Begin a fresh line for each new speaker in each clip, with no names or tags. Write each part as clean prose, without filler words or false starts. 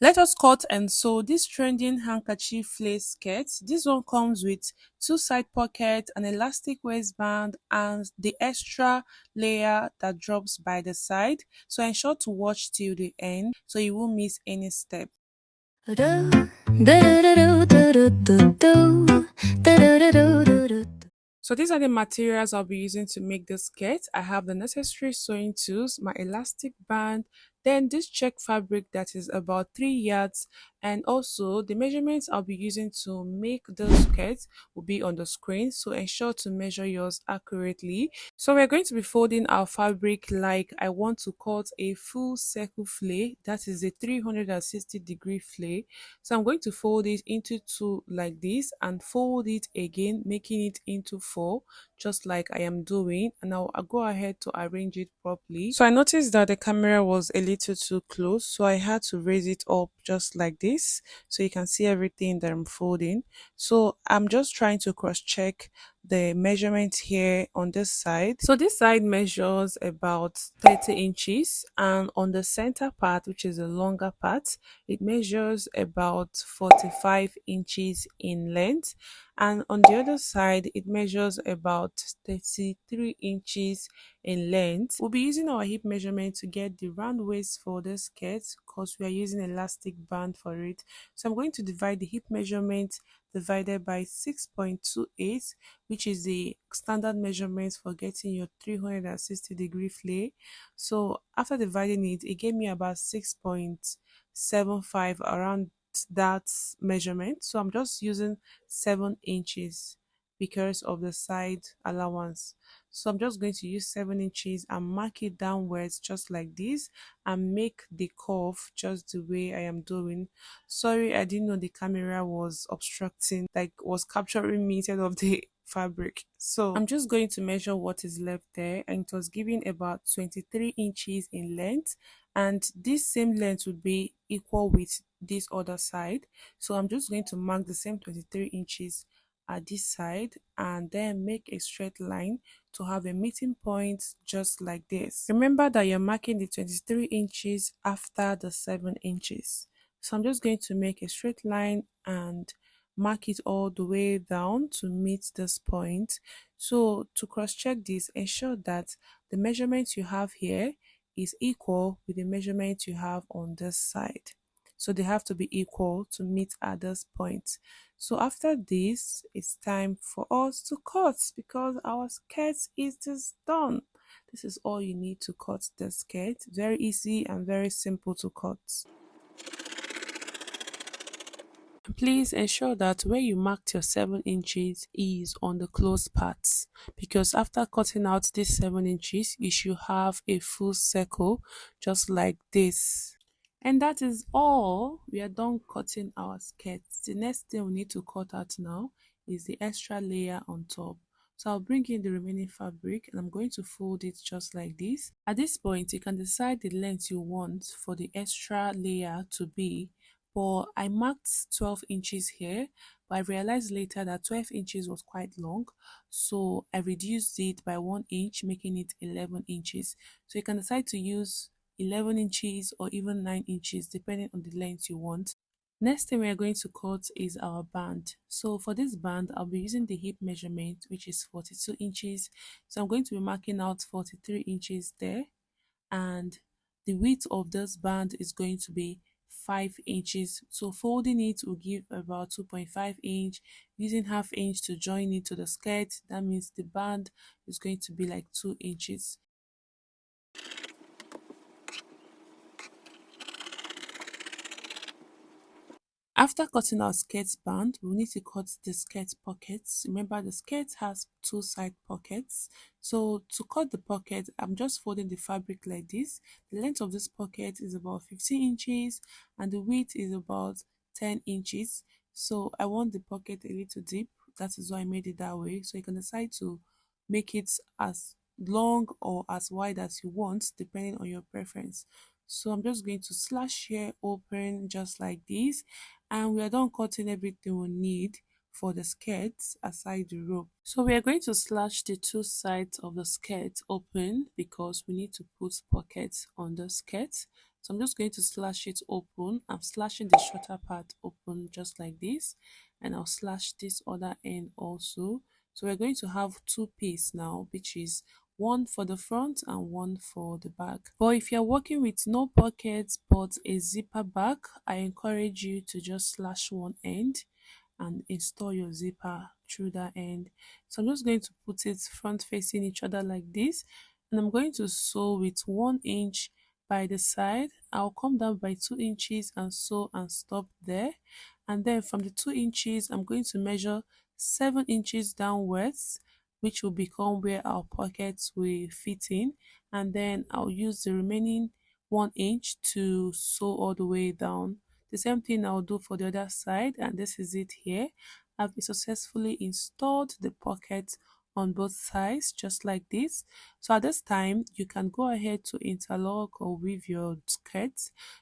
Let us cut and sew this trending handkerchief flare skirt. This one comes with two side pockets, an elastic waistband, and the extra layer that drops by the side. So ensure to watch till the end so you won't miss any step. So these are the materials I'll be using to make this skirt. I have the necessary sewing tools, my elastic band, then this check fabric that is about 3 yards, and also the measurements I'll be using to make the skirt will be on the screen, so ensure to measure yours accurately. So we're going to be folding our fabric like I want to cut a full circle flare, that is a 360-degree flare. So I'm going to fold it into two like this and fold it again, making it into four, just like I am doing. And I'll go ahead to arrange it properly. So I noticed that the camera was a little too close, so I had to raise it up just like this so you can see everything that I'm folding. So I'm just trying to cross check the measurement here on this side. So this side measures about 30 inches, and on the center part, which is the longer part, it measures about 45 inches in length, and on the other side it measures about 33 inches in length. We'll be using our hip measurement to get the round waist for the skirt because we are using elastic band for it. So I'm going to divide the hip measurement divided by 6.28, which is the standard measurement for getting your 360-degree flare. So after dividing it, it gave me about 6.75 around that measurement. So I'm just using 7 inches because of the side allowance. So I'm just going to use 7 inches and mark it downwards just like this and make the curve just the way I am doing. Sorry, I didn't know the camera was obstructing, like was capturing me instead of the fabric. So I'm just going to measure what is left there, and it was giving about 23 inches in length, and this same length would be equal with this other side. So I'm just going to mark the same 23 inches at this side and then make a straight line to have a meeting point just like this. Remember that you're marking the 23 inches after the 7 inches. So I'm just going to make a straight line and mark it all the way down to meet this point. So to cross check this, ensure that the measurement you have here is equal with the measurement you have on this side. So they have to be equal to meet at this point. So after this, it's time for us to cut because our skirt is just done. This is all you need to cut the skirt. Very easy and very simple to cut. Please ensure that where you marked your 7 inches is on the closed parts, because after cutting out these 7 inches, you should have a full circle just like this. And that is all. We are done cutting our skirts. The next thing we need to cut out now is the extra layer on top. So I'll bring in the remaining fabric and I'm going to fold it just like this. At this point, you can decide the length you want for the extra layer to be. But I marked 12 inches here, but I realized later that 12 inches was quite long, so I reduced it by 1 inch, making it 11 inches. So you can decide to use 11 inches or even 9 inches depending on the length you want. Next thing we are going to cut is our band. So for this band, I'll be using the hip measurement, which is 42 inches. So I'm going to be marking out 43 inches there, and the width of this band is going to be 5 inches. So folding it will give about 2.5 inch. Using half inch to join it to the skirt, that means the band is going to be like 2 inches. After cutting our skirt band, we need to cut the skirt pockets. Remember, the skirt has two side pockets. So to cut the pocket, I'm just folding the fabric like this. The length of this pocket is about 15 inches and the width is about 10 inches. So I want the pocket a little deep. That is why I made it that way. So you can decide to make it as long or as wide as you want, depending on your preference. So I'm just going to slash here open just like this, and we are done cutting everything we need for the skirt aside the rope. So we are going to slash the two sides of the skirt open because we need to put pockets on the skirt. So I'm just going to slash it open. I'm slashing the shorter part open just like this, and I'll slash this other end also. So we're going to have two pieces now, which is one for the front and one for the back. But if you're working with no pockets but a zipper back, I encourage you to just slash one end and install your zipper through that end. So I'm just going to put it front facing each other like this, and I'm going to sew with 1 inch by the side. I'll come down by 2 inches and sew and stop there. And then from the 2 inches, I'm going to measure 7 inches downwards, which will become where our pockets will fit in. And then I'll use the remaining 1 inch to sew all the way down. The same thing I'll do for the other side, and this is it here. I've successfully installed the pocket on both sides just like this. So at this time you can go ahead to interlock or weave your skirt.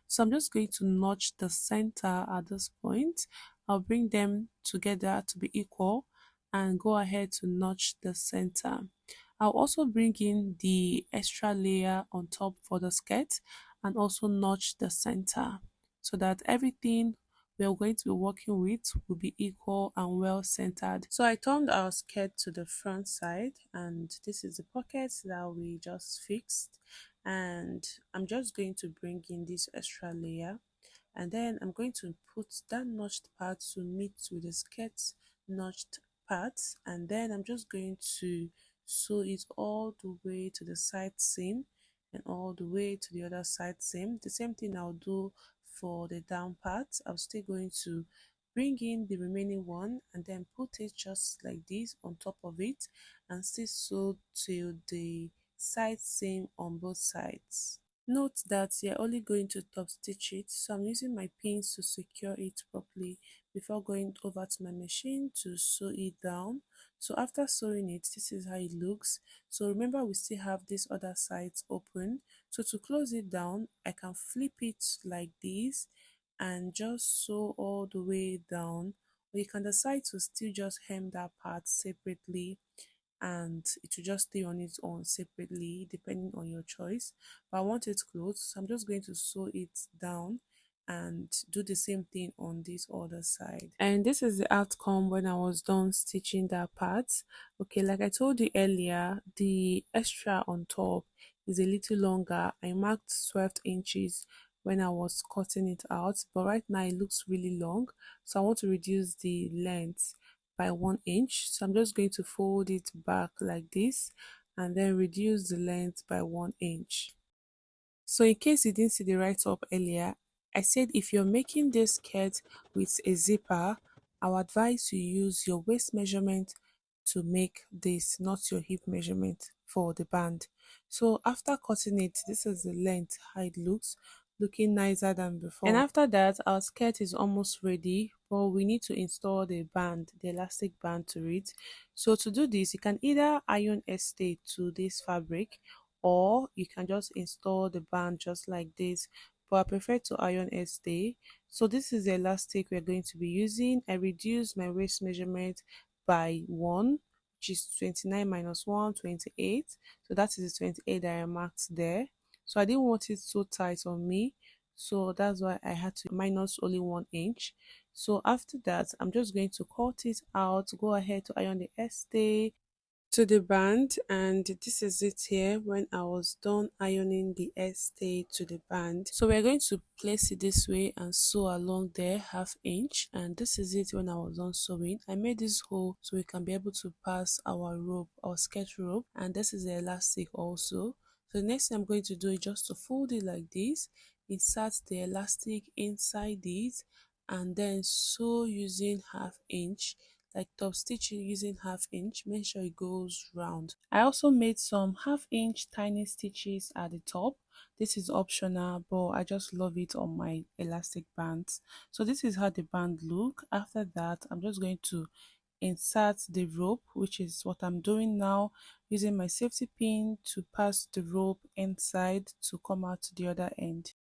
So I'm just going to notch the center at this point. I'll bring them together to be equal and go ahead to notch the center. I'll also bring in the extra layer on top for the skirt and also notch the center so that everything we are going to be working with will be equal and well centered. So I turned our skirt to the front side, and this is the pocket that we just fixed, and I'm just going to bring in this extra layer, and then I'm going to put that notched part to meet with the skirt notched part, and then I'm just going to sew it all the way to the side seam and all the way to the other side seam. The same thing I'll do for the down part. I'm still going to bring in the remaining one and then put it just like this on top of it and still sew till the side seam on both sides. Note that you're only going to top stitch it, so I'm using my pins to secure it properly before going over to my machine to sew it down. So after sewing it, this is how it looks. So remember, we still have this other sides open. So to close it down, I can flip it like this and just sew all the way down. Or you can decide to still just hem that part separately and it will just stay on its own separately depending on your choice, but I want it closed, so I'm just going to sew it down and do the same thing on this other side. And this is the outcome when I was done stitching that part. Okay, like I told you earlier, the extra on top is a little longer. I marked 12 inches when I was cutting it out, but right now it looks really long, so I want to reduce the length by 1 inch. So I'm just going to fold it back like this and then reduce the length by 1 inch. So in case you didn't see the write-up earlier, I said if you're making this skirt with a zipper, I would advise you use your waist measurement to make this, not your hip measurement for the band. So after cutting it, this is the length, how it looks, looking nicer than before. And after that, our skirt is almost ready, but we need to install the band, the elastic band to it. So to do this, you can either iron stay to this fabric, or you can just install the band just like this, but I prefer to iron stay. So this is the elastic we're going to be using. I reduced my waist measurement by 1, which is 29 minus 1, 28. So that is the 28 that I marked there. So I didn't want it so tight on me, so that's why I had to minus only 1 inch. So after that, I'm just going to cut it out, go ahead to iron the stay to the band, and this is it here when I was done ironing the stay to the band. So we're going to place it this way and sew along there 1/2 inch, and this is it when I was done sewing. I made this hole so we can be able to pass our rope, our skirt rope, and this is the elastic also. So the next thing I'm going to do is just to fold it like this, insert the elastic inside it, and then sew using 1/2 inch, like top stitching using 1/2 inch. Make sure it goes round. I also made some 1/2 inch tiny stitches at the top. This is optional, but I just love it on my elastic bands. So this is how the band look. After that, I'm just going to insert the rope, which is what I'm doing now, using my safety pin to pass the rope inside to come out to the other end.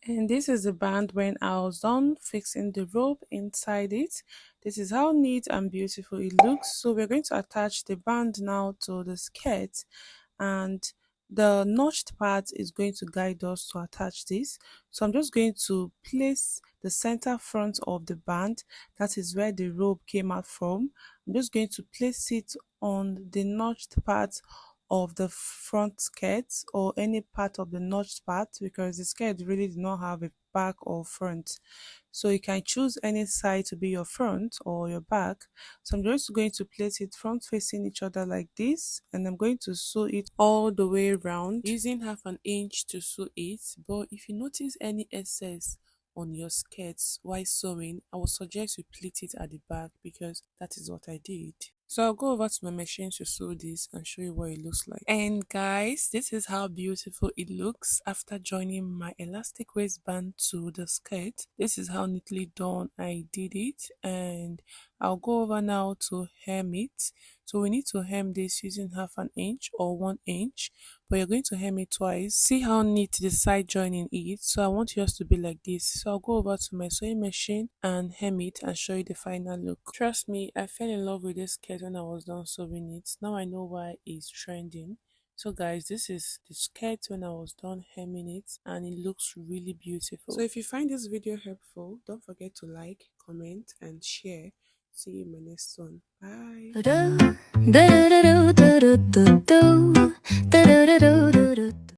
And this is the band when I was done fixing the rope inside it. This is how neat and beautiful it looks. So we're going to attach the band now to the skirt, and the notched part is going to guide us to attach this. So I'm just going to place the center front of the band, that is where the rope came out from. I'm just going to place it on the notched part of the front skirt, or any part of the notched part, because the skirt really did not have a back or front. So you can choose any side to be your front or your back. So I'm just going to place it front facing each other like this, and I'm going to sew it all the way around using 1/2 inch to sew it. But if you notice any excess on your skirts while sewing, I would suggest you pleat it at the back, because that is what I did. So I'll go over to my machine to sew this and show you what it looks like. And guys, this is how beautiful it looks after joining my elastic waistband to the skirt. This is how neatly done I did it, and I'll go over now to hem it. So we need to hem this using 1/2 inch or 1 inch, but you're going to hem it twice. See how neat the side joining is. So I want yours to be like this. So I'll go over to my sewing machine and hem it and show you the final look. Trust me, I fell in love with this skirt when I was done sewing it. Now I know why it's trending. So guys, this is the skirt when I was done hemming it, and it looks really beautiful. So if you find this video helpful, don't forget to like, comment and share. See you in my next one. Bye.